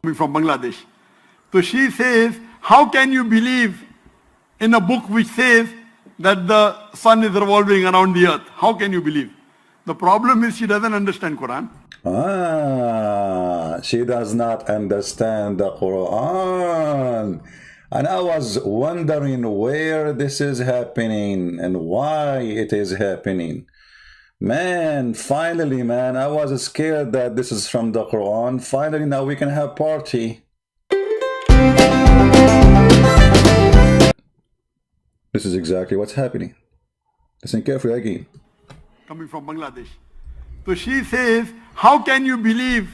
from Bangladesh. So she says, how can you believe in a book which says that the sun is revolving around the earth? How can you believe? The problem is she doesn't understand Quran. She does not understand the Quran. And I was wondering where this is happening and why it is happening. Man, finally, man, I was scared that this is from the Quran. Finally, now we can have party. This is exactly what's happening. Listen carefully again. Coming from Bangladesh. So she says, how can you believe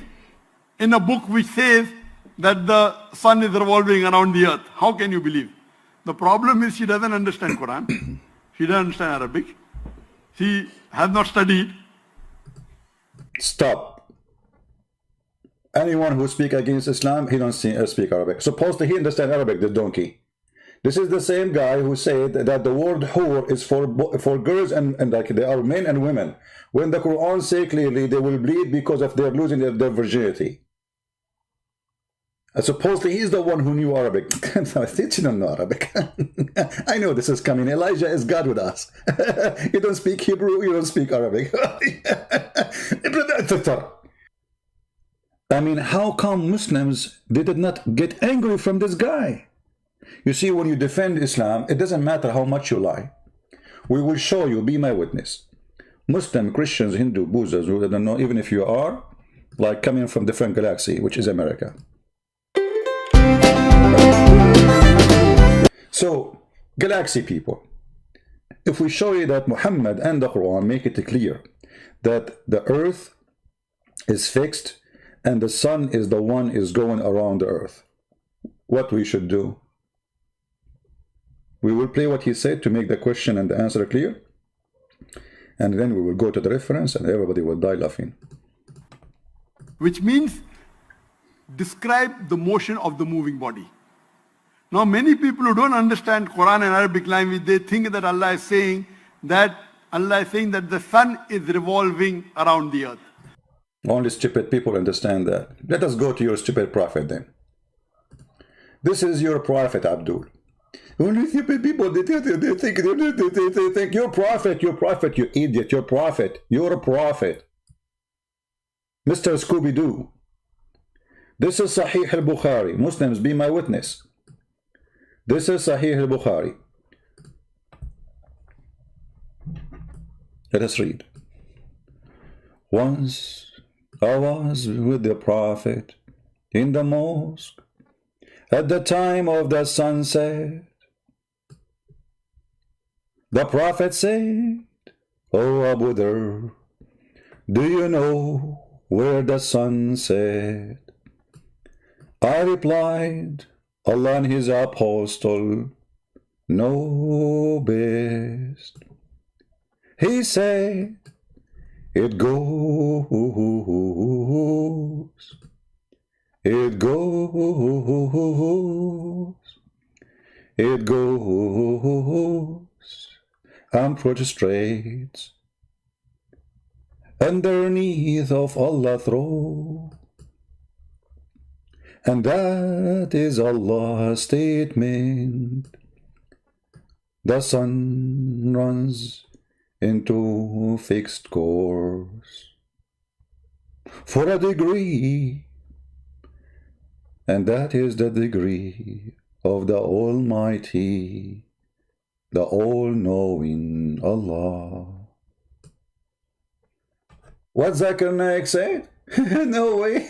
in a book which says that the sun is revolving around the earth? How can you believe? The problem is she doesn't understand Quran. She doesn't understand Arabic. She has not studied. Stop. Anyone who speaks against Islam, he don't speak Arabic. Supposed to he understand Arabic, the donkey. This is the same guy who said that the word whore is for girls and like they are men and women. When the Quran say clearly they will bleed because of they're losing their virginity. And supposedly he's the one who knew Arabic. I think you don't know Arabic. I know this is coming. Elijah is God with us. You don't speak Hebrew, you don't speak Arabic. I mean, how come Muslims, they did not get angry from this guy? You see, when you defend Islam, it doesn't matter how much you lie. We will show you, be my witness. Muslim, Christians, Hindu, Buddhists, who don't know, even if you are, like coming from different galaxy, which is America. So, galaxy people, if we show you that Muhammad and the Quran make it clear that the earth is fixed and the sun is the one is going around the earth, what we should do? We will play what he said to make the question and the answer clear. And then we will go to the reference and everybody will die laughing. Which means describe the motion of the moving body. Now many people who don't understand Quran and Arabic language, they think that Allah is saying that the sun is revolving around the earth. Only stupid people understand that. Let us go to your stupid prophet then. This is your prophet, Abdul. Only stupid people, they think you're prophet, you idiot, you're a prophet. Mr. Scooby-Doo. This is Sahih al-Bukhari. Muslims, be my witness. This is Sahih al-Bukhari. Let us read. Once I was with the Prophet in the mosque at the time of the sunset. The Prophet said, "O Abu Dhar, do you know where the sun set?" I replied, Allah and his apostle know best. He said, it goes, it goes, and prostrates underneath of Allah's throne. And that is Allah's statement. The sun runs into fixed course for a degree, and that is the degree of the Almighty, the all-knowing Allah. What Zakir Naik said? No way.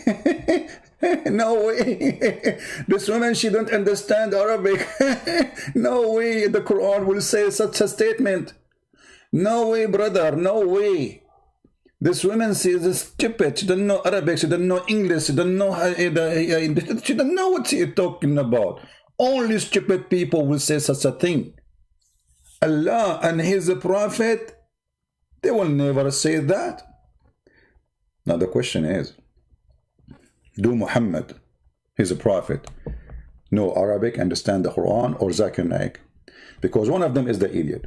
No way. This woman, she don't understand Arabic. No way the Quran will say such a statement. No way, brother, no way. This woman is stupid. She doesn't know Arabic, she doesn't know English, she doesn't know she doesn't know what she's talking about. Only stupid people will say such a thing. Allah and his prophet, they will never say that. Now the question is, do Muhammad, his prophet, know Arabic, understand the Quran, or Zakir Naik? Because one of them is the idiot.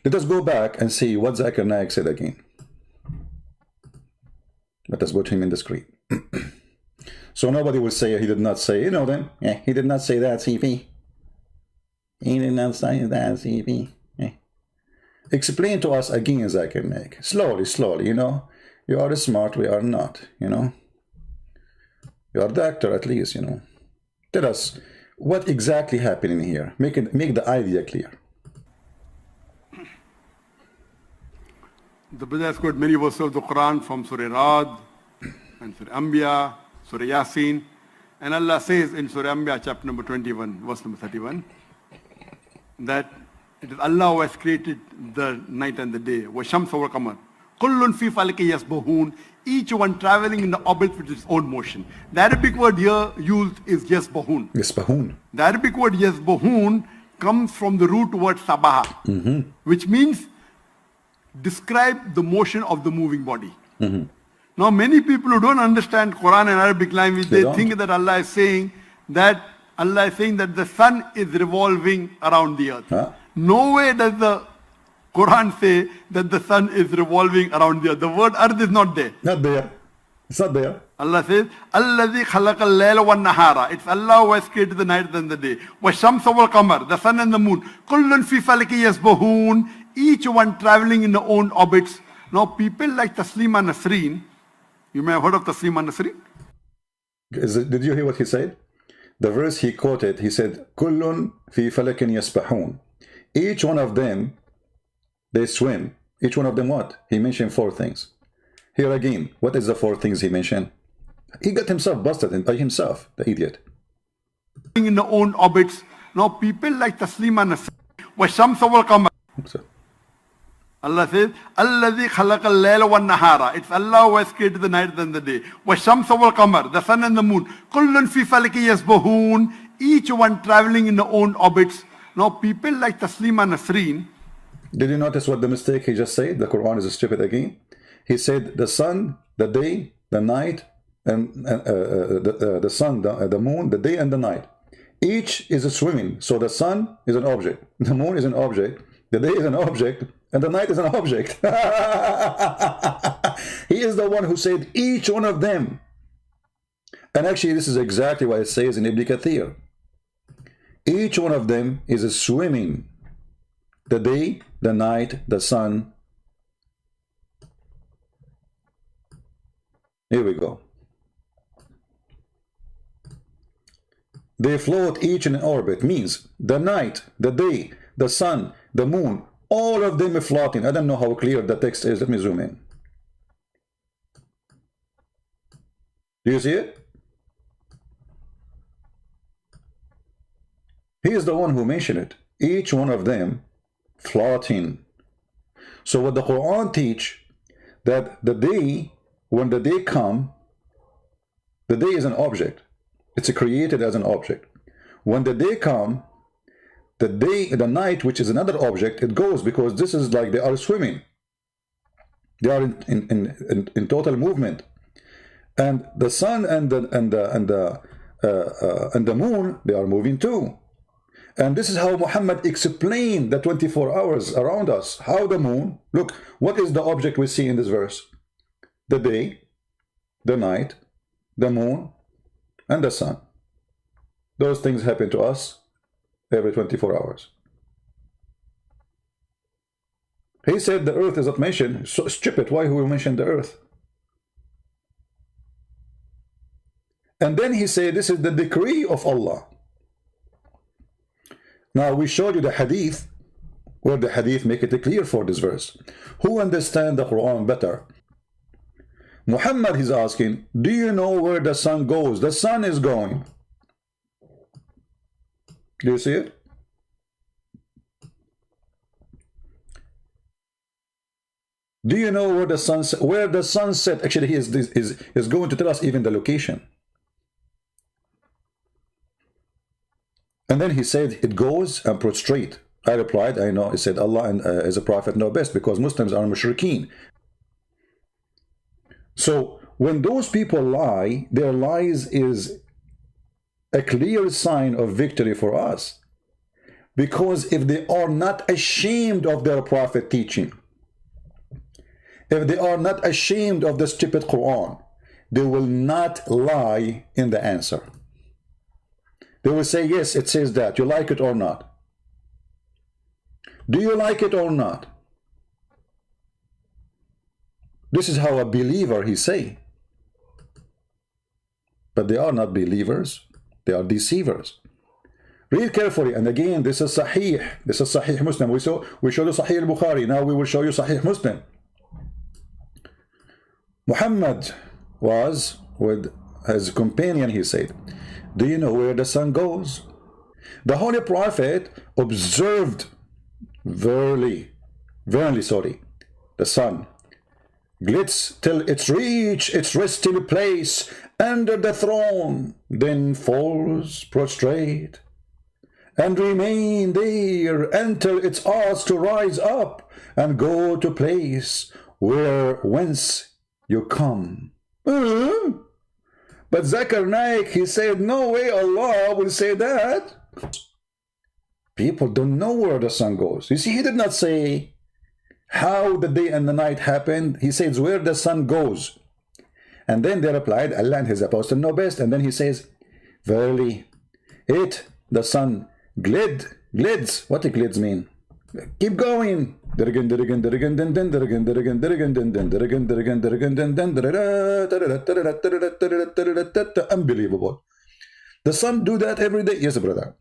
Let us go back and see what Zakir Naik said again. Let us put him in the screen. So nobody will say he did not say, you know them. Yeah, he did not say that, CP. He did not say that, CP. Yeah. Explain to us again, Zakir Naik. Slowly, slowly, you know. You are smart, we are not, you know. You are doctor at least, you know. Tell us what exactly happening here. Make the idea clear. The brother has quoted many verses of the Quran from Surah Rad and Surah Anbiya, Surah Yasin. And Allah says in Surah Anbiya, chapter number 21, verse number 31, that it is Allah who has created the night and the day. وَالشَّمْسَ وَالْقَمَرَ كُلٌّ فِي فَلَكٍ يَسْبَحُونَ. Each one traveling in the orbit with its own motion. The Arabic word here used is yasbahun. Yasbahun. The Arabic word yasbahun comes from the root word sabaha, which means describe the motion of the moving body. Now many people who don't understand Quran and Arabic language, they think that Allah is saying that the sun is revolving around the earth. Huh? No way does the Quran say that the sun is revolving around the earth. The word earth is not there. Not there. It's not there. Allah says, "Alladhi khalaqa al-layla wan-nahara." It's Allah who has created the night and the day. "Wash-shamsa wal-qamar," the sun and the moon. "Kullun fi falaki yasbahun," each one traveling in their own orbits. Now people like Taslima Nasreen, you may have heard of Taslima Nasreen. Did you hear what he said? The verse he quoted, he said, "Kullun fi falakin yasbahun." Each one of them, they swim. Each one of them what? He mentioned 4 things. Here again, what is the 4 things he mentioned? He got himself busted by himself, the idiot. In their own orbits. Now people like Taslima Nasreen, "Wash-shamsa wal-qamar." Allah says, "Alladhi khalaqa al-layla wan-nahara." It's Allah who has created the night and the day. "Wash-shamsa wal-qamar," the sun and the moon. "Kullun fi falaki yasbahun," each one traveling in their own orbits. Now people like Taslima Nasreen. Did you notice what the mistake he just said? The Quran is stupid again. He said the sun, the day, the night, and the sun, the moon, the day and the night. Each is a swimming. So the sun is an object, the moon is an object, the day is an object, and the night is an object. He is the one who said each one of them. And actually this is exactly what it says in Ibn Kathir. Each one of them is a swimming. The day, the night, the sun. Here we go. They float each in orbit, means the night, the day, the sun, the moon, all of them are floating. I don't know how clear the text is. Let me zoom in. Do you see it? He is the one who mentioned it. Each one of them floating. So what the Quran teach, that the day, when the day come, the day is an object. It's created as an object. When the day come, the day, the night, which is another object, it goes, because this is like they are swimming. They are in total movement. And the sun and the moon, they are moving too. And this is how Muhammad explained the 24 hours around us. How the moon, look, what is the object we see in this verse? The day, the night, the moon, and the sun. Those things happen to us every 24 hours. He said the earth is not mentioned. So stupid, why will we mention the earth? And then he said this is the decree of Allah. Now we showed you the hadith, where the hadith make it clear for this verse. Who understand the Quran better? Muhammad is asking, do you know where the sun goes? The sun is going. Do you see it? Do you know where the sun set? Actually, he is going to tell us even the location. And then he said, it goes and prostrate. I replied, I know. He said, Allah and as a prophet know best, because Muslims are mushrikeen. So when those people lie, their lies is a clear sign of victory for us. Because if they are not ashamed of their prophet teaching, if they are not ashamed of the stupid Quran, they will not lie in the answer. They will say, yes, it says that. You like it or not? Do you like it or not? This is how a believer he say. But they are not believers. They are deceivers. Read carefully. And again, this is Sahih. This is Sahih Muslim. We showed you Sahih al-Bukhari. Now we will show you Sahih Muslim. Muhammad was with his companion, he said, do you know where the sun goes? The Holy Prophet observed verily, the sun glitz till it reach its resting place under the throne, then falls prostrate and remain there until it's asked to rise up and go to place whence you come. But Zakir Naik, he said, no way Allah will say that. People don't know where the sun goes. You see, he did not say how the day and the night happened. He says where the sun goes. And then they replied, Allah and his apostle know best. And then he says, verily, the sun, glids. What does glids mean? Keep going. Unbelievable. The sun do that every day. Yes, brother.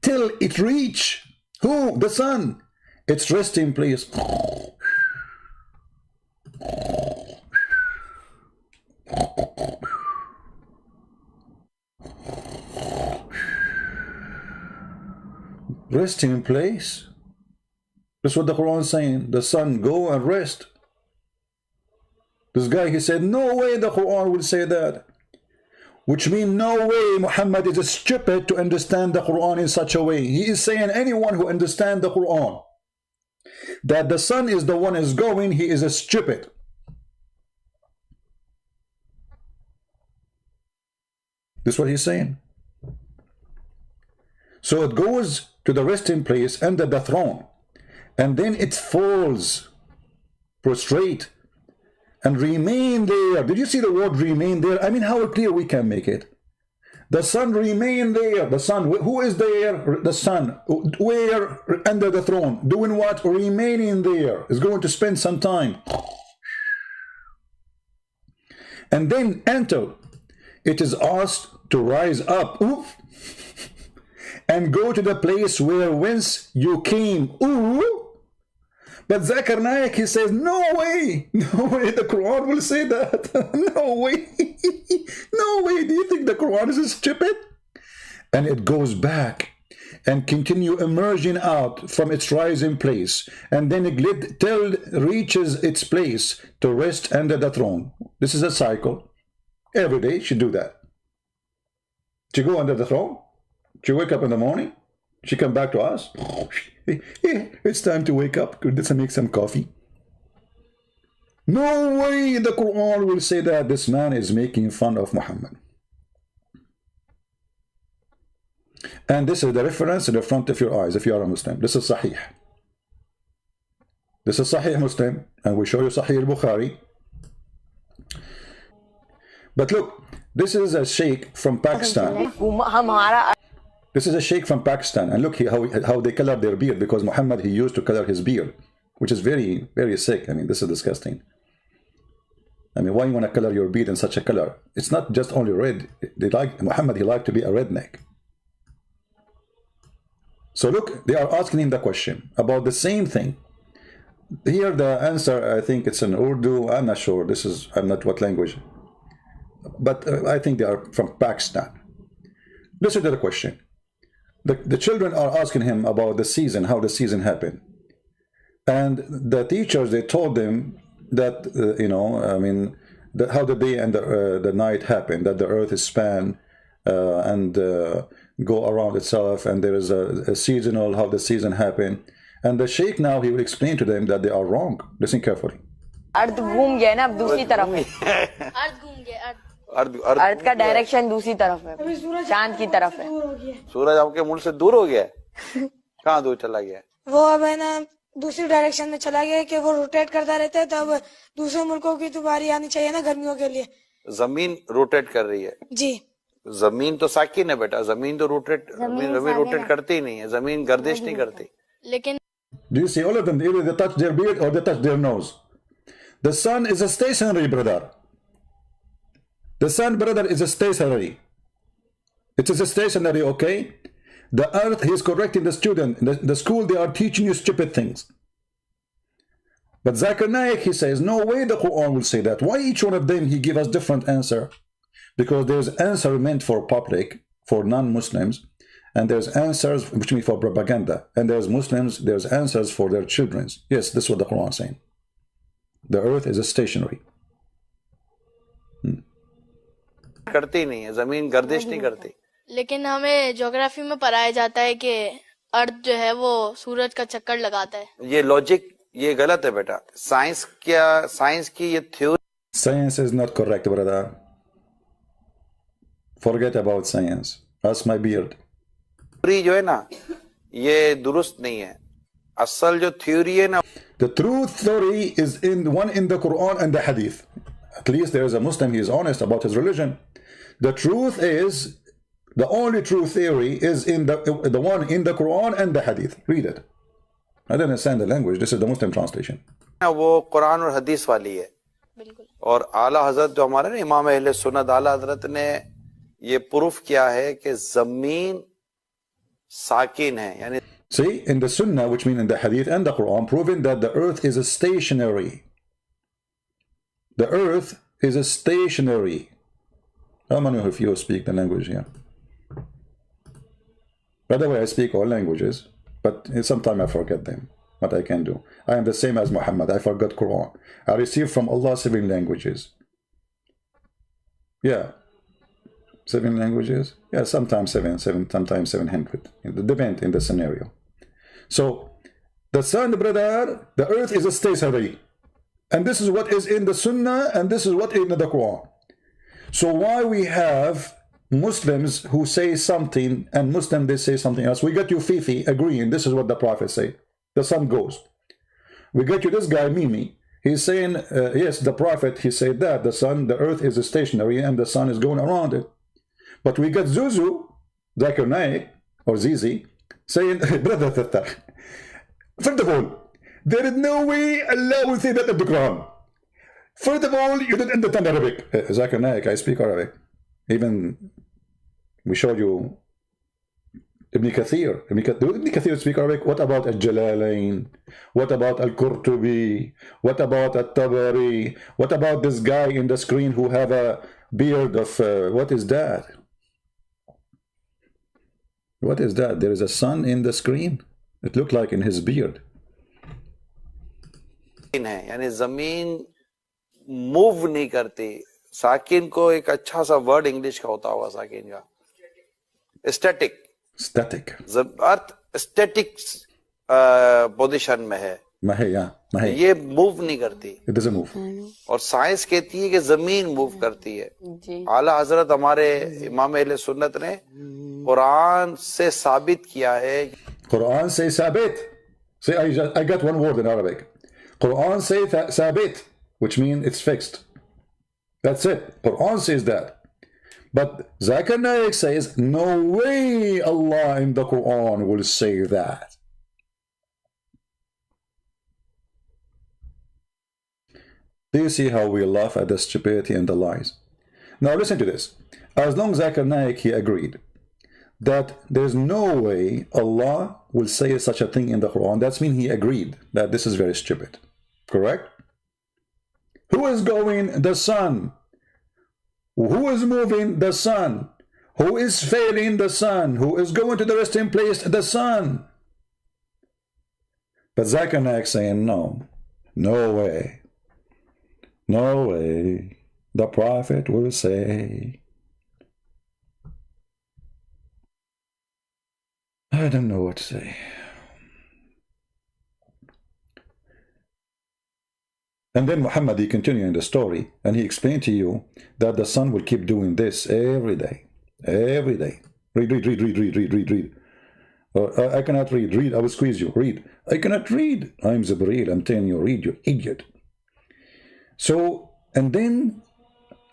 Till it reach, who? The sun. Its resting place. Resting place. That's what the Quran is saying. The sun, go and rest. This guy, he said, no way the Quran will say that. Which means no way Muhammad is stupid to understand the Quran in such a way. He is saying anyone who understands the Quran, that the sun is the one is going, he is a stupid. This is what he's saying. So it goes to the resting place under the throne, and then it falls prostrate and remain there. Did you see the word remain there? I mean, how clear we can make it. The sun remain there. The sun, who is there? The sun. Where? Under the throne. Doing what? Remaining there. Is going to spend some time. And then until it is asked to rise up. Oof, and go to the place whence you came. Ooh. But Zakir Naik, he says, no way, the Quran will say that. No way, no way. Do you think the Quran is stupid? And it goes back and continue emerging out from its rising place, and then it till reaches its place to rest under the throne. This is a cycle. Every day she do that. She go under the throne. She wake up in the morning. She come back to us. It's time to wake up. Let's make some coffee. No way the Quran will say that. This man is making fun of Muhammad. And this is the reference in the front of your eyes if you are a Muslim. This is Sahih. This is Sahih Muslim. And we show you Sahih al-Bukhari. But look, this is a sheikh from Pakistan. This is a sheikh from Pakistan, and look how they color their beard, because Muhammad, he used to color his beard, which is very, very sick. I mean, this is disgusting. I mean, why you want to color your beard in such a color? It's not just only red. Muhammad, he liked to be a redneck. So look, they are asking him the question about the same thing. Here the answer, I think it's in Urdu. I'm not sure. I'm not what language. But I think they are from Pakistan. Listen to the question. The children are asking him about the season, how the season happened. And the teachers, they told them that, how the day and the night happened, that the earth is span and go around itself, and there is a seasonal, how the season happened. And the sheikh now, he will explain to them that they are wrong. Listen carefully. अर्थ घूम गया ना, अब दूसरी तरफ है. अर्थ घूम गया. अर्थ का डायरेक्शन दूसरी तरफ है, चांद की तरफ है. सूरज आपके मुल्क से दूर हो गया. कहाँ दूर चला गया? वो अब है ना दूसरी डायरेक्शन में चला गया कि वो रोटेट करता रहता है, तो अब दूसरे मुल्कों की तो बारी आनी चाहिए ना गर्मियों के लिए. जमीन रोटेट कर रही है जी। जमीन तो साकिन है बेटा जमीन तो जमीन रोटेट करती ही नहीं है जमीन गर्दिश नहीं करती लेकिन Do you see all of them? Either they touch their beard or they touch their nose. The sun is a stationary, brother. The sun, brother, is a stationary. It is a stationary, okay? The earth, he is correcting the student. The school, they are teaching you stupid things. But Zakir Naik, he says, no way the Quran will say that. Why each one of them, he give us different answer? Because there's answer meant for public, for non-Muslims, and there's answers which mean for propaganda. And there's Muslims, there's answers for their children. Yes, this is what the Quran is saying. The earth is a stationary. करती नहीं है जमीन गर्दिश नहीं करती लेकिन हमें geography में पढ़ाया जाता है कि अर्थ जो है वो सूरज का चक्कर लगाता है ये लॉजिक ये गलत है बेटा साइंस की ये theory Science is not correct, brother. Forget about science. That's my beard. Theory जो है ना ये दुरुस्त नहीं है असल जो थ्योरी है ना The true theory is in the Quran and the Hadith. At least there is a Muslim, he is honest about his religion. The truth is, the only true theory is in the one in the Quran and the Hadith. Read it. I don't understand the language. This is the Muslim translation. वो कुरान और हदीस वाली है बिल्कुल और आला हजरत जो हमारे ना इमाम अहले सुन्नत आला हजरत ने ये प्रूफ किया है कि जमीन साकिन है यानी See, in the Sunnah, which means in the Hadith and the Quran, proven that the earth is a stationary. The earth is a stationary. How many of you speak the language here? By the way, I speak all languages, but sometimes I forget them. What I can do. I am the same as Muhammad. I forgot Quran. I received from Allah 7 languages. Yeah. 7 languages? Yeah, sometimes 7, sometimes 700. It depends in the scenario. So, the sun, brother, the earth is a stationary. And this is what is in the Sunnah, and this is what is in the Quran. So why we have Muslims who say something, and Muslims they say something else. We got you Fifi agreeing, this is what the Prophet say. The sun goes. We got you this guy Mimi. He's saying, yes, the Prophet, he said that. The sun, the earth is stationary, and the sun is going around it. But we got Zuzu, Zakir Naik, or Zizi, saying, brother Tattar, first of all, there is no way Allah will say that in the Quran. First of all, you didn't understand Arabic. Zakir Naik, I speak Arabic. Even, we showed you Ibn Kathir. Ibn Kathir speak Arabic. What about Al-Jalalain? What about Al-Qurtubi? What about Al-Tabari? What about this guy in the screen who have a beard of, what is that? What is that? There is a sun in the screen. It looked like in his beard. है यानी जमीन move नहीं करती साकिन को एक अच्छा सा वर्ड इंग्लिश का होता होगा साकिन का स्टैटिक Static. अर्थ स्टैटिक पोजीशन में है ये मूव नहीं करती It doesn't move. और साइंस कहती है कि जमीन मूव करती है आला हजरत हमारे इमाम अहले सुन्नत ने कुरान से साबित किया है Quran says sabit. See, I got one word in Arabic. Quran says sabit, which means it's fixed. That's it. Quran says that. But Zakir Naik says, no way Allah in the Quran will say that. Do you see how we laugh at the stupidity and the lies? Now listen to this. As long as Zakir Naik, he agreed that there's no way Allah will say such a thing in the Quran. That means he agreed that this is very stupid. Correct? Who is going? The sun. Who is moving? The sun. Who is failing? The sun. Who is going to the resting place? The sun. But Zakir Naik saying, no. No way. No way. The Prophet will say. I don't know what to say. And then Muhammad, he continued in the story, and he explained to you that the sun will keep doing this every day. Every day. Read. I cannot read. Read, I will squeeze you. Read. I cannot read. I'm Zibreel. I'm telling you, read, you idiot. So, and then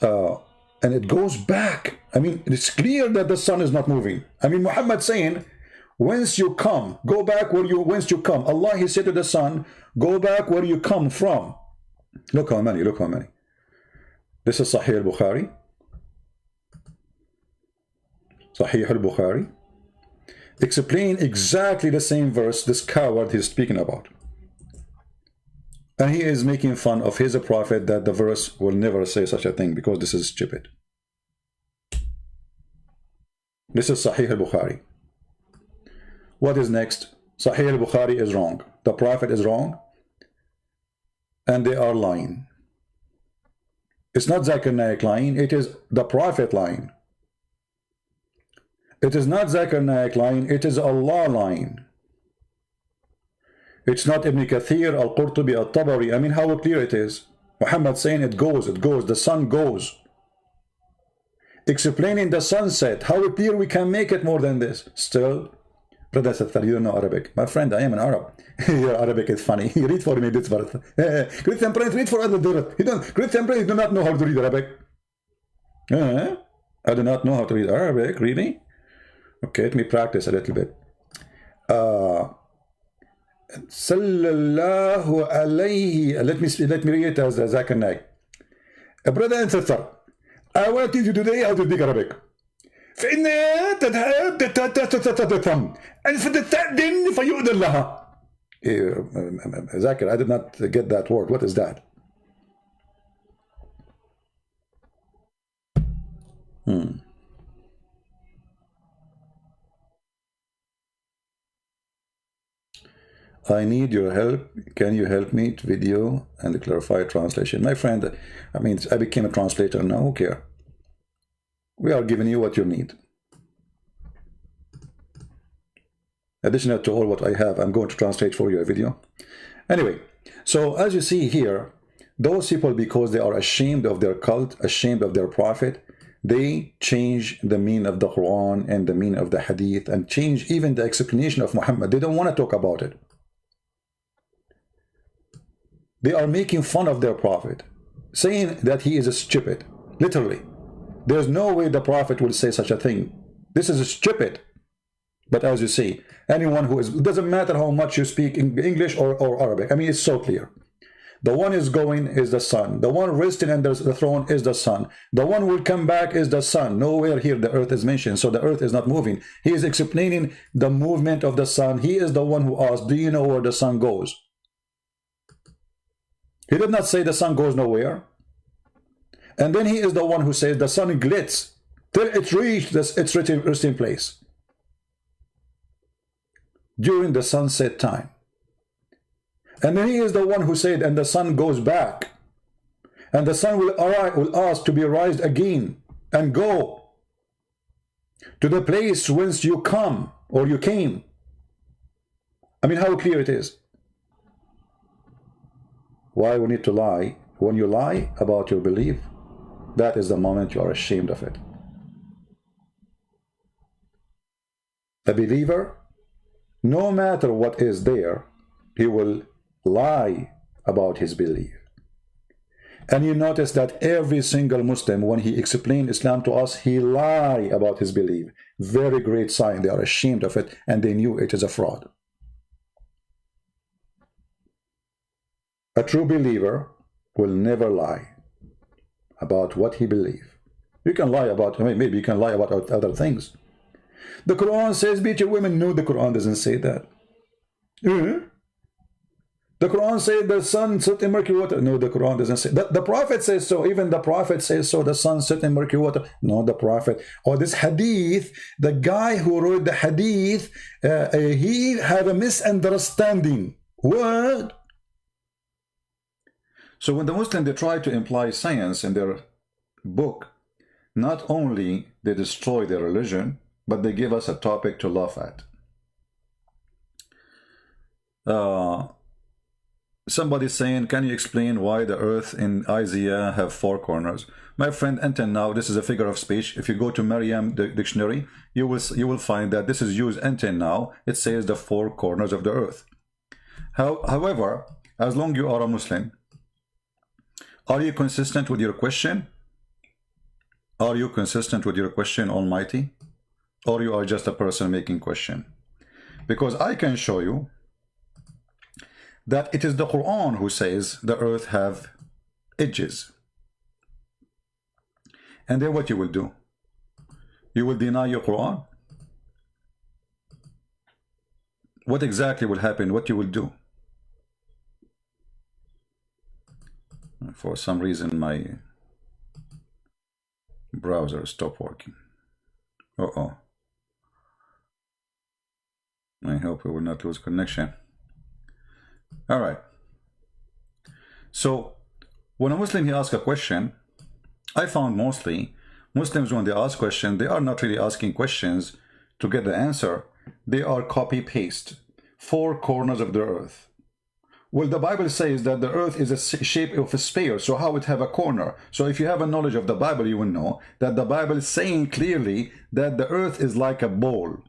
and it goes back. I mean, it's clear that the sun is not moving. I mean, Muhammad saying, whence you come, go back whence you come. Allah, he said to the sun, go back where you come from. Look how many, look how many. This is Sahih al-Bukhari. Sahih al-Bukhari. Explain exactly the same verse this coward is speaking about. And he is making fun of his prophet that the verse will never say such a thing because this is stupid. This is Sahih al-Bukhari. What is next? Sahih al-Bukhari is wrong. The prophet is wrong. And they are lying. It's not Zakir Naik lying. It is the prophet lying. It is not Zakir Naik lying. It is Allah lying. It's not Ibn Kathir, Al-Qurtubi, Al-Tabari. I mean, how clear it is. Muhammad saying it goes, the sun goes. Explaining the sunset, how clear we can make it more than this. Still, brother Sattar, you don't know Arabic. My friend, I am an Arab. Your Arabic is funny. Read for me this verse. Christian Prince, read for other verse. Christian Prince do not know how to read Arabic. I do not know how to read Arabic, really? Okay, let me practice a little bit. Sallallahu alayhi. Let me read it as Zakir Naik. Brother and sister, I want to teach you today how to speak Arabic. فإن تذهب تتفهم أن فتستأذن فيؤذن لها. Zakir, I did not get that word. What is that? I need your help. Can you help me to video and clarify translation? My friend, I mean, I became a translator now. Who cares? We are giving you what you need. Additional to all what I have, I'm going to translate for you a video. Anyway, so as you see here, those people, because they are ashamed of their cult, ashamed of their prophet, they change the meaning of the Quran and the meaning of the Hadith and change even the explanation of Muhammad. They don't want to talk about it. They are making fun of their prophet, saying that he is stupid. Literally. There's no way the prophet will say such a thing. This is stupid. But as you see, anyone who is, it doesn't matter how much you speak English or Arabic. I mean, it's so clear. The one is going is the sun. The one resting under the throne is the sun. The one who will come back is the sun. Nowhere here the earth is mentioned. So the earth is not moving. He is explaining the movement of the sun. He is the one who asked, do you know where the sun goes? He did not say the sun goes nowhere. And then he is the one who says the sun glits till it reached its resting place during the sunset time. And then he is the one who said, and the sun goes back. And the sun will ask to be raised again and go to the place whence you come or you came. I mean, how clear it is. Why we need to lie? When you lie about your belief, that is the moment you are ashamed of it. A believer, no matter what is there, he will lie about his belief. And you notice that every single Muslim, when he explained Islam to us, he lied about his belief. Very great sign. They are ashamed of it and they knew it is a fraud. A true believer will never lie about what he believes. You can lie about, maybe you can lie about other things. The Quran says beat your women. No, the Quran doesn't say that. The Quran says the sun set in murky water. No, the Quran doesn't say that. The Prophet says so. Even the Prophet says so. The sun set in murky water. No, the Prophet. Or this hadith, the guy who wrote the hadith, he had a misunderstanding. What? So when the Muslims, they try to imply science in their book, not only they destroy their religion, but they give us a topic to laugh at. Somebody saying, can you explain why the earth in Isaiah have 4 corners? My friend, until now, this is a figure of speech. If you go to Merriam dictionary, you will find that this is used until now. It says the 4 corners of the earth. However, as long as you are a Muslim, are you consistent with your question? Are you consistent with your question, Almighty? Or you are just a person making question? Because I can show you that it is the Quran who says the earth have edges. And then what you will do? You will deny your Quran? What exactly will happen? What you will do? For some reason my browser stopped working. Uh-oh. I hope we will not lose connection. All right. So when a Muslim he asks a question, I found mostly Muslims, when they ask questions, they are not really asking questions to get the answer. They are copy paste. Four corners of the earth. Well, the Bible says that the earth is a shape of a sphere, so how it have a corner? So if you have a knowledge of the Bible, you will know that the Bible is saying clearly that the earth is like a bowl.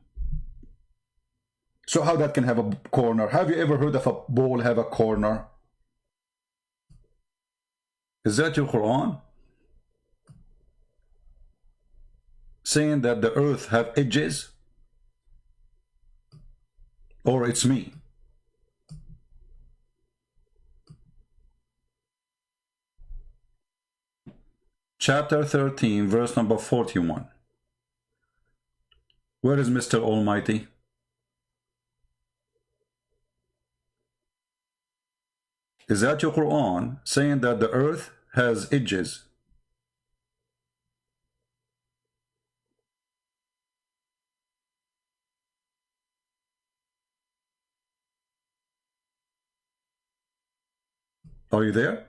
So how that can have a corner? Have you ever heard of a bowl have a corner? Is that your Quran? Saying that the earth have edges? Or it's me? Chapter 13, verse number 41. Where is Mr. Almighty? Is that your Quran saying that the earth has edges? Are you there?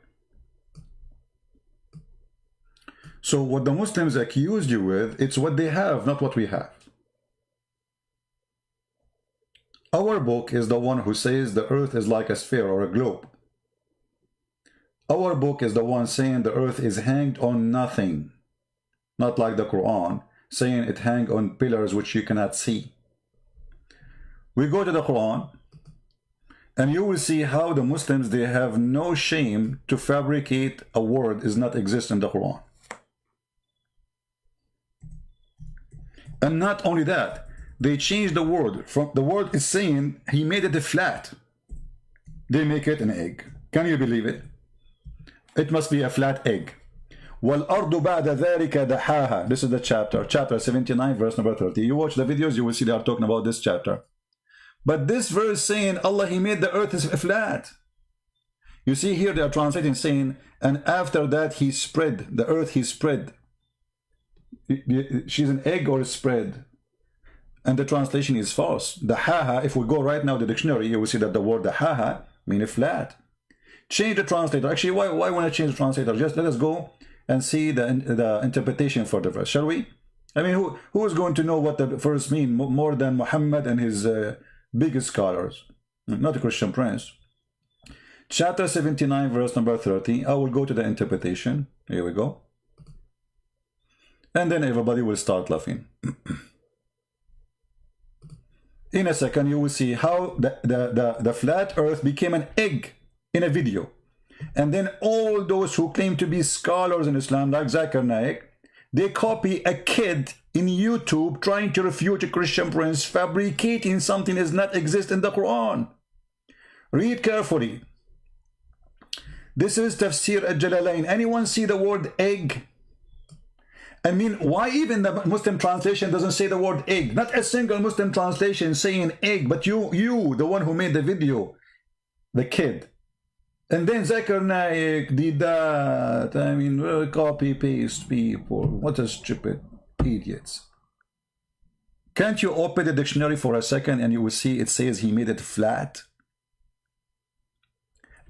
So what the Muslims accused you with, it's what they have, not what we have. Our book is the one who says the earth is like a sphere or a globe. Our book is the one saying the earth is hanged on nothing. Not like the Quran, saying it hang on pillars which you cannot see. We go to the Quran, and you will see how the Muslims, they have no shame to fabricate a word is not exist in the Quran. And not only that, they changed the word. From the word is saying he made it flat. They make it an egg. Can you believe it? It must be a flat egg. وَالْأَرْضُ بَعْدَ ذَلِكَ دَحَاهَا. This is the chapter 79, verse number 30. You watch the videos, you will see they are talking about this chapter. But this verse saying Allah, he made the earth flat. You see here they are translating saying, and after that he spread, the earth he spread. She's an egg or a spread. And the translation is false. The haha, if we go right now to the dictionary, you will see that the word the haha means flat. Change the translator. Actually, why want to change the translator? Just let us go and see the interpretation for the verse, shall we? I mean, who is going to know what the verse means more than Muhammad and his biggest scholars? Not a Christian Prince. Chapter 79, verse number 30. I will go to the interpretation. Here we go. And then everybody will start laughing. In a second, you will see how the flat earth became an egg in a video. And then all those who claim to be scholars in Islam, like Zakir Naik, they copy a kid in YouTube trying to refute a Christian Prince, fabricating something that does not exist in the Quran. Read carefully. This is Tafsir al-Jalalain. Anyone see the word egg? I mean, why even the Muslim translation doesn't say the word egg? Not a single Muslim translation saying egg, but you, the one who made the video, the kid. And then Zakir Naik did that. I mean, copy paste people. What a stupid idiots. Can't you open the dictionary for a second and you will see it says he made it flat?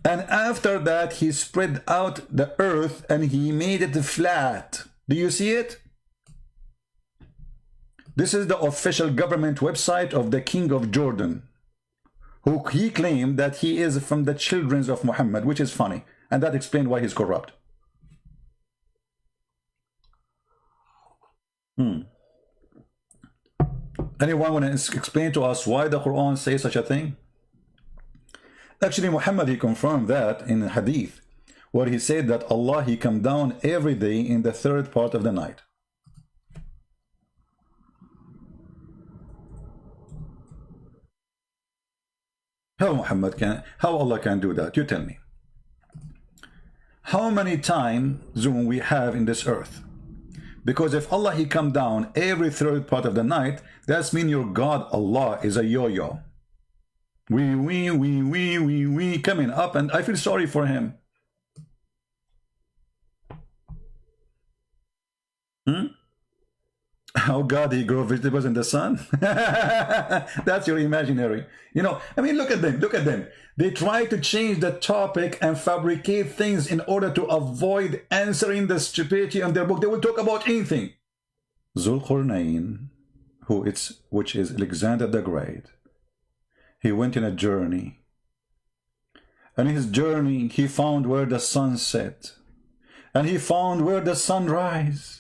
And after that, he spread out the earth and he made it flat. Do you see it? This is the official government website of the King of Jordan, who he claimed that he is from the children of Muhammad, which is funny. And that explains why he's corrupt. Anyone want to explain to us why the Quran says such a thing? Actually, Muhammad, he confirmed that in Hadith, where he said that Allah, he come down every day in the third part of the night. How Allah can do that? You tell me. How many time zoom we have in this earth? Because if Allah he come down every third part of the night, that's mean your God Allah is a yo-yo. We coming up, and I feel sorry for him. How God he grow vegetables in the sun? That's your imaginary. You know, I mean, look at them, look at them. They try to change the topic and fabricate things in order to avoid answering the stupidity on their book. They will talk about anything. Zulqarnain, which is Alexander the Great, he went in a journey. And in his journey, he found where the sun set. And he found where the sun rise.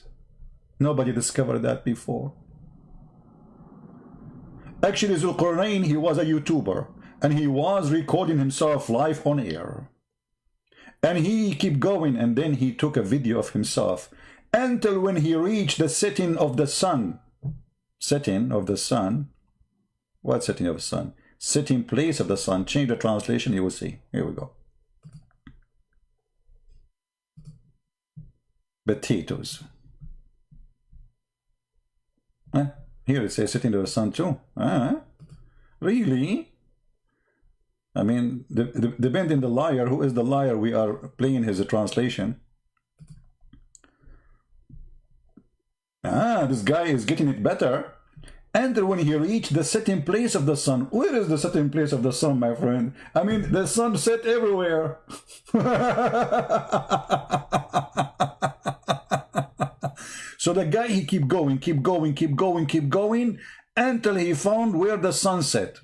Nobody discovered that before. Actually, Zulqarnain, he was a YouTuber. And he was recording himself live on air. And he kept going, and then he took a video of himself. Until when he reached the setting of the sun. Setting of the sun? What setting of the sun? Setting place of the sun. Change the translation, you will see. Here we go. Potatoes. Here it says setting of the sun too. Really? I mean, depending the liar, who is the liar, we are playing his translation. This guy is getting it better. And when he reached the setting place of the sun, where is the setting place of the sun, my friend? I mean, the sun set everywhere. So the guy, he keep going until he found where the sun set.